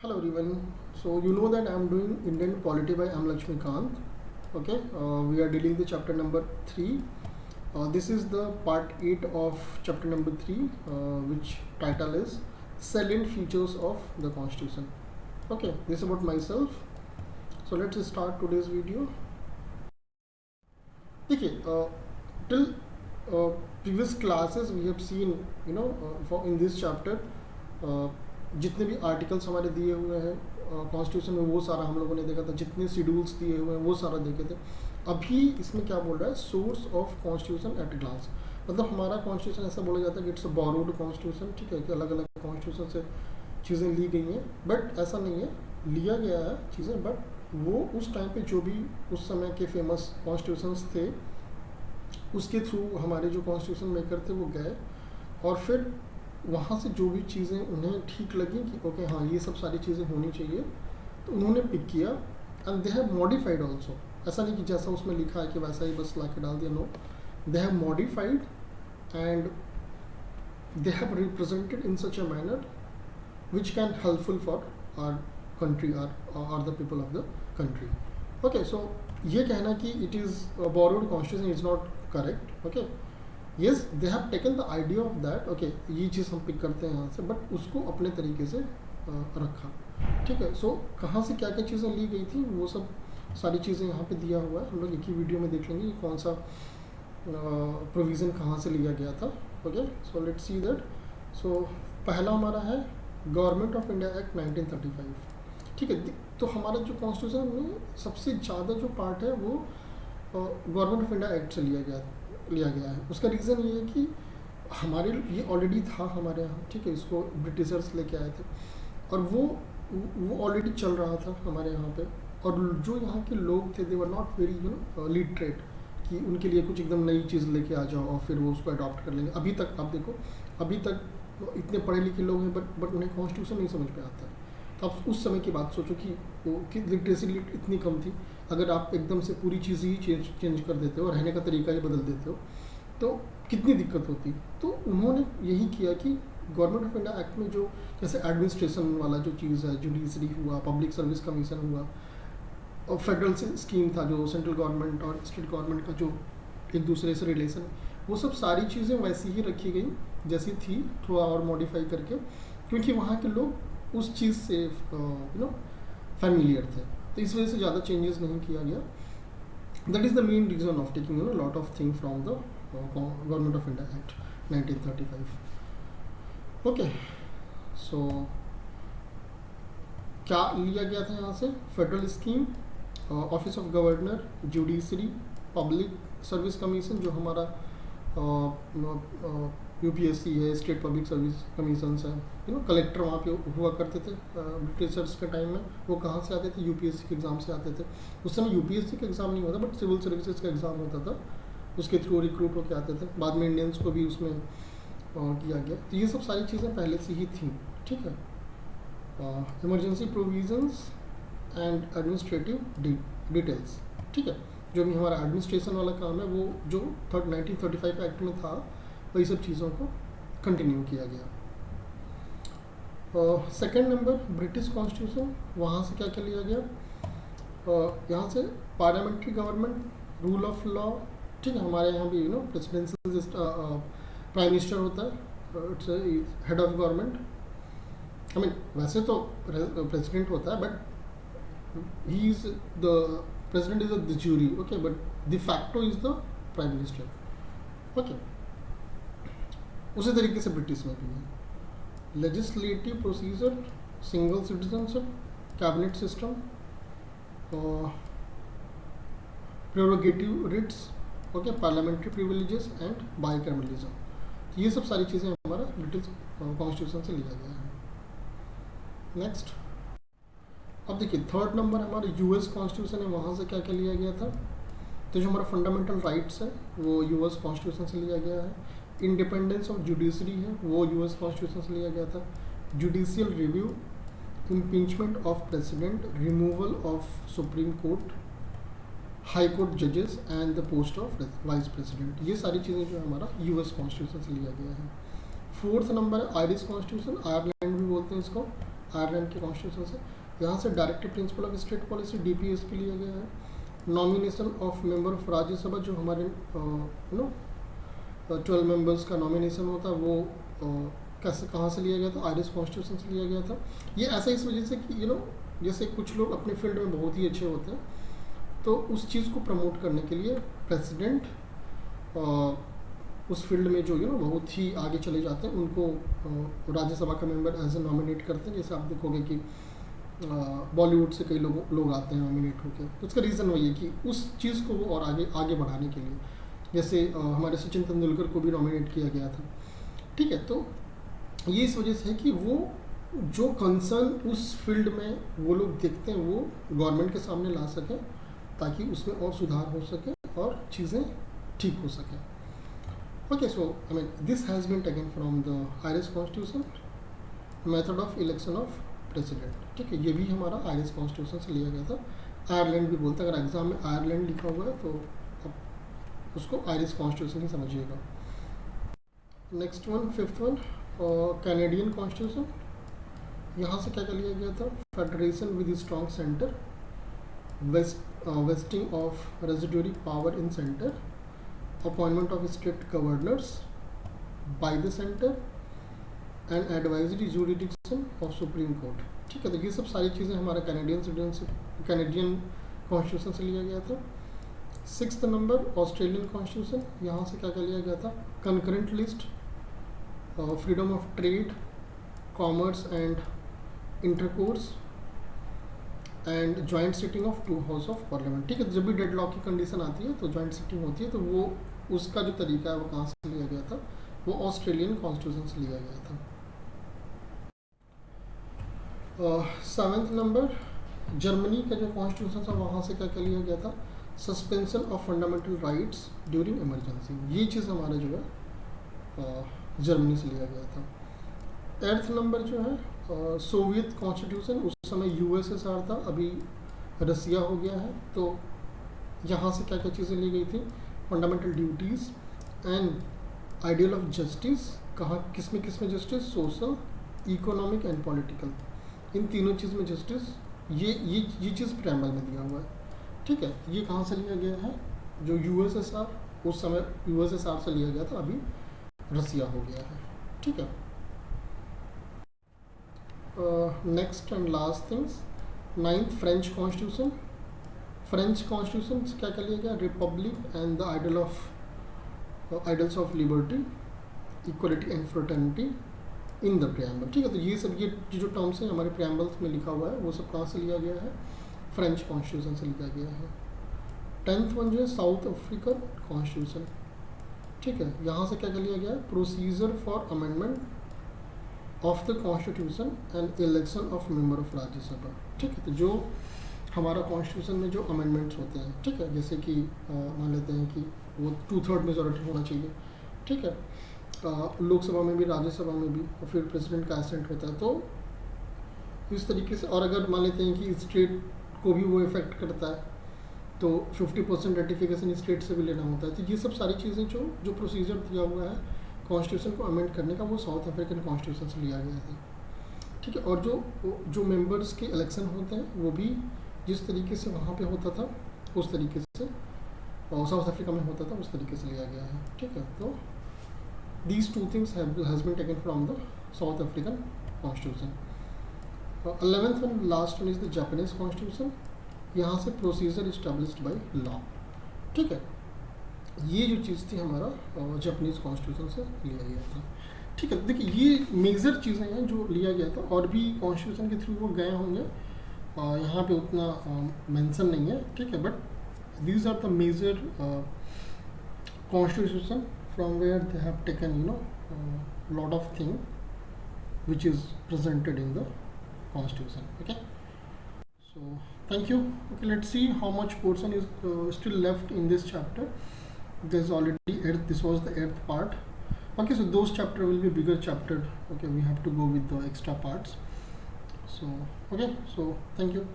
Hello everyone. So you know that I am doing Indian Polity by M. Lakshmikant. Okay, we are dealing the chapter number 3. This is the part 8 of chapter number 3, which title is Salient Features of the Constitution. Okay, this is about myself. So let's start today's video. Okay, till previous classes we have seen, for in this chapter, जितने भी articles हमारे दिए हुए हैं constitution में वो सारा हम लोगों ने देखा था, जितने शेड्यूल्स दिए हुए हैं वो सारा देखे थे. अभी इसमें क्या बोल रहा है, source of constitution at glance. मतलब हमारा कॉन्स्टिट्यूशन ऐसा बोला जाता है कि इट्स अ बोरोड कॉन्स्टिट्यूशन. ठीक है, कि अलग अलग कॉन्स्टिट्यूशन से चीज़ें ली गई हैं, बट ऐसा नहीं है, लिया गया है चीज़ें, बट वो उस टाइम पे जो भी उस समय के फेमस कॉन्स्टिट्यूशंस थे उसके थ्रू हमारे जो कॉन्स्टिट्यूशन मेकर थे वो गए और फिर वहाँ से जो भी चीज़ें उन्हें ठीक लगी कि ओके हाँ ये सब सारी चीज़ें होनी चाहिए, तो उन्होंने पिक किया and they have modified also. ऐसा नहीं कि जैसा उसमें लिखा है कि वैसा ही बस ला के डाल दिया. No, they have modified and they have represented in such a manner which can helpful for our country और the people of the country. Okay, so ये कहना कि it is borrowed constitution is not correct. Okay, yes, they have taken the idea of that. Okay, ये चीज़ हम pick करते हैं यहाँ से, बट उसको अपने तरीके से रखा. ठीक है, सो कहाँ से क्या क्या चीज़ें ली गई थी वो सब सारी चीज़ें यहाँ पे दिया हुआ है. हम लोग एक ही वीडियो में देख लेंगे कि कौन सा प्रोविज़न कहाँ से लिया गया था. Okay, so let's see that. So पहला हमारा है गवर्नमेंट ऑफ इंडिया एक्ट 1935. ठीक है, तो हमारा जो कॉन्स्टिट्यूशन में सबसे ज़्यादा जो पार्ट है वो गवर्नमेंट ऑफ इंडिया एक्ट से लिया गया है. उसका रीज़न ये है कि हमारे ये ऑलरेडी था हमारे यहाँ. ठीक है, इसको ब्रिटिशर्स लेके आए थे और वो ऑलरेडी चल रहा था हमारे यहाँ पे. और जो यहाँ के लोग थे दे वर नॉट वेरी लिटरेट कि उनके लिए कुछ एकदम नई चीज़ लेके आ जाओ और फिर वो उसको अडॉप्ट कर लेंगे. अभी तक आप देखो, अभी तक इतने पढ़े लिखे लोग हैं बट उन्हें कॉन्स्टिट्यूशन नहीं समझ में आता है. तो आप उस समय की बात सोचो कि लिटरेसी इतनी कम थी. अगर आप एकदम से पूरी चीज़ ही चेंज कर देते हो और रहने का तरीका ही बदल देते हो तो कितनी दिक्कत होती. तो उन्होंने यही किया कि गवर्नमेंट ऑफ इंडिया एक्ट में जो जैसे एडमिनिस्ट्रेशन वाला जो चीज़ है, जुडिशरी हुआ, पब्लिक सर्विस कमीशन हुआ और फेडरल स्कीम था जो सेंट्रल गवर्नमेंट और स्टेट गवर्नमेंट का जो एक दूसरे से रिलेशन, वो सब सारी चीज़ें वैसी ही रखी गई जैसी थी, थोड़ा और मॉडिफाई करके, क्योंकि वहाँ के लोग उस चीज़ से फैमिलियर थे. तो इस वजह से ज़्यादा चेंजेस नहीं किया गया. That is the main reason of taking lot of thing from the Government of India Act 1935. Okay, so क्या लिया गया था यहाँ से? Federal scheme, office of governor, judiciary, public service commission जो हमारा यूपीएससी है, स्टेट पब्लिक सर्विस कमीशन है. कलेक्टर वहाँ पे हुआ करते थे ब्रिटिशर्स के टाइम में. वो कहाँ से आते थे? यूपीएससी के एग्ज़ाम से आते थे. उस समय यूपीएससी का एग्ज़ाम नहीं होता बट सिविल सर्विसेज का एग्ज़ाम होता था, उसके थ्रू रिक्रूट होकर आते थे. बाद में इंडियंस को भी उसमें किया गया. तो ये सब सारी चीज़ें पहले से ही थी. ठीक है, emergency provisions and administrative details. ठीक है, जो भी हमारा एडमिनिस्ट्रेशन वाला काम है वो जो 1935 एक्ट में था वही सब चीज़ों को कंटिन्यू किया गया. Second number British constitution. वहाँ से क्या क्या लिया गया? यहाँ से parliamentary government, rule of law. ठीक है, हमारे यहाँ भी प्रेसिडेंशियल प्राइम मिनिस्टर होता है, it's head of government. I mean वैसे तो प्रेसिडेंट होता है but he is the president is de jure. Okay, but de facto is the prime minister. Okay, उसी तरीके से ब्रिटिश में भी है. Legislative procedure, single citizenship, cabinet system, prerogative writs, okay, parliamentary privileges and bicameralism. ये सब सारी चीज़ें हमारा ब्रिटिश कॉन्स्टिट्यूशन से लिया गया है. नेक्स्ट, अब देखिए थर्ड नंबर हमारा यूएस कॉन्स्टिट्यूशन है. वहाँ से क्या क्या लिया गया था? तो जो हमारा फंडामेंटल राइट्स है वो यूएस कॉन्स्टिट्यूशन से लिया गया है. इंडिपेंडेंस ऑफ जुडिशरी है वो यूएस कॉन्स्टिट्यूशन से लिया गया था. Judicial review, impeachment of president, removal of Supreme Court, High Court जजेस and the post of vice president. ये सारी चीज़ें जो हमारा यूएस कॉन्स्टिट्यूशन से लिया गया है. फोर्थ नंबर है आयरिश कॉन्स्टिट्यूशन. आयरलैंड भी बोलते हैं इसको. आयरलैंड के कॉन्स्टिट्यूशन से। यहाँ से directive principle of state policy DPSP लिया गया है। Nomination of member of Rajya Sabha, जो हमारे 12 मेंबर्स का नॉमिनेशन होता है, वो कैसे कहाँ से लिया गया था, आयरिश कॉन्स्टिट्यूशन से लिया गया था। ये ऐसा इस वजह से कि जैसे कुछ लोग अपने फील्ड में बहुत ही अच्छे होते हैं, तो उस चीज़ को प्रमोट करने के लिए प्रेसिडेंट उस फील्ड में जो बहुत ही आगे चले जाते हैं, उनको राज्यसभा का मेंबर एज ए नॉमिनेट करते हैं। जैसे आप देखोगे कि बॉलीवुड से कई लोग आते हैं नॉमिनेट होकर, तो उसका रीज़न वही है कि उस चीज़ को वो और आगे बढ़ाने के लिए। जैसे हमारे सचिन तेंदुलकर को भी नॉमिनेट किया गया था, ठीक है। तो ये इस वजह से है कि वो जो कंसर्न उस फील्ड में वो लोग देखते हैं, वो गवर्नमेंट के सामने ला सकें, ताकि उसमें और सुधार हो सके और चीज़ें ठीक हो सकें। Okay, so I mean this has been taken from the Irish constitution, method of election of president, ठीक है। ये भी हमारा आयरिश कॉन्स्टिट्यूशन से लिया गया था। आयरलैंड भी बोलते हैं, अगर एग्जाम में आयरलैंड लिखा हुआ है तो आप उसको आयरिश कॉन्स्टिट्यूशन ही समझिएगा। Next one, fifth one, Canadian constitution. यहाँ से क्या लिया गया था, federation with strong centre, wasting of residuary power in centre, appointment of state governors by the centre and advisory jurisdiction of Supreme court, ठीक है। तो ये सब सारी चीज़ें हमारे कैनेडियन कॉन्स्टिट्यूशन से लिया गया था। Sixth number, Australian constitution. यहाँ से क्या लिया गया था, concurrent list, freedom of trade, commerce and intercourse and joint sitting of 2 house of parliament, ठीक है। जब भी डेडलॉक की कंडीशन आती है तो जॉइंट सिटिंग होती है, तो वो उसका जो तरीका है वो कहाँ से लिया गया था, वो ऑस्ट्रेलियन कॉन्स्टिट्यूशन से लिया गया था। सेवेंथ नंबर, जर्मनी का जो कॉन्स्टिट्यूशन था, वहाँ से क्या लिया गया था, suspension of fundamental rights during emergency. ये चीज़ हमारे जो है जर्मनी से लिया गया था। एट्थ नंबर जो है, सोवियत कॉन्स्टिट्यूशन, उस समय USSR था, अभी रसिया हो गया है। तो यहाँ से क्या चीज़ें ली गई थी, fundamental duties and ideal of justice. कहाँ किस में justice, social, economic and political, इन तीनों चीज़ में जस्टिस। ये चीज़ प्रेम्बल में दिया हुआ है, ठीक है। ये कहाँ से लिया गया है, जो USSR, उस समय USSR से लिया गया था, अभी रसिया हो गया है, ठीक है। Next and last things, ninth, French constitution. French constitution से क्या लिया गया, Republic and the idols of liberty, equality and fraternity in the preamble, ठीक है। तो ये सब ये जो टर्म्स हैं हमारे प्रियम्बल्स में लिखा हुआ है, वो सब कहाँ से लिया गया है, फ्रेंच कॉन्स्टिट्यूशन से लिया गया है। 10th वन जो है, साउथ अफ्रीकन कॉन्स्टिट्यूशन, ठीक है। यहाँ से क्या लिया गया है, procedure for amendment of the constitution and election of member of Rajya Sabha, ठीक है। तो जो हमारा कॉन्स्टिट्यूशन में जो अमेंडमेंट्स होते हैं, ठीक है, जैसे कि मान लेते हैं कि वो 2/3 मेजॉरिटी होना चाहिए, ठीक है। लोकसभा में भी, राज्यसभा में भी, और फिर प्रेसिडेंट का एसेंट होता है, तो इस तरीके से। और अगर मान लेते हैं कि स्टेट को भी वो इफेक्ट करता है, तो 50% रेटिफिकेशन स्टेट से भी लेना होता है। तो ये सब सारी चीज़ें जो प्रोसीजर दिया हुआ है कॉन्स्टिट्यूशन को अमेंड करने का, वो साउथ अफ्रीकन कॉन्स्टिट्यूशन से लिया गया है, ठीक है। और जो मेंबर्स के इलेक्शन होते हैं, वो भी जिस तरीके से वहाँ पे होता था, उस तरीके से साउथ अफ्रीका में होता था, उस तरीके से लिया गया है, ठीक है। तो these 2 things has been taken from the South African constitution. 11th one, last one is the Japanese constitution. यहाँ से प्रोसीजर इस्टेब्लिश्ड बाय लॉ, ठीक है। ये जो चीज़ थी हमारा जापानीज कॉन्स्टिट्यूशन से लिया गया था, ठीक है। देखिए, ये मेजर चीज़ें हैं जो लिया गया था, और भी कॉन्स्टिट्यूशन के थ्रू वो गए होंगे, यहाँ पे उतना मेंशन नहीं है, ठीक है। But these are the major constitution from where they have taken lot of thing which is presented in the constitution, okay. So thank you. Okay, let's see how much portion is still left in this chapter. There's already this was the 8th part, okay. So those chapter will be bigger chapter, okay. We have to go with the extra parts, so okay. So thank you.